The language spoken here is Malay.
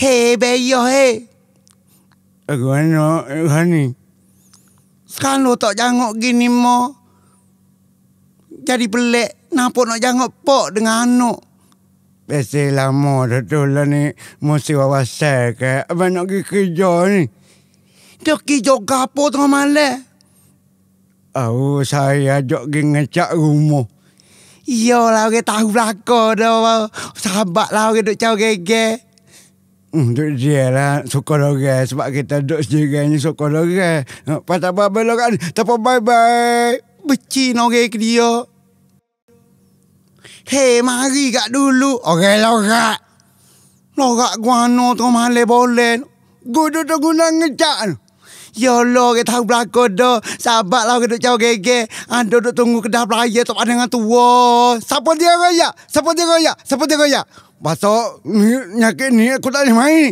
Hei, beyo, hei. Mana Hani? Sekarang lo tak jangok gini mo. Jadi pelik. Nampak nak jangok pok dengan anak. Biasa lama dah tu lah ni. Mesti wawasan ke. Abang nak pergi kerja ni. Dia kerja gapo tengah malam. Saya ajak pergi ngecak rumah. Iyalah, orang tahu belakang dah. Sahabat lah orang duk caw gege. Duk dia lah. Suka dorang. Sebab kita duduk sendiri ni suka dorang. Patah apa-apa lah kan. Tak apa bye-bye. Beci orang ke dia. Hei, mari kat dulu. Lorak. Lorak guano tengah malam boleh. Gua duduk guna ngecak. Ya Allah, kita tahu belakang dah. Sahabat lah kita caw gege. Anda duduk tunggu kedah pelaya tak ada dengan tua. Siapa dia raya? Siapa dia raya? Siapa dia raya? Pasal nyakit ni aku tak boleh main.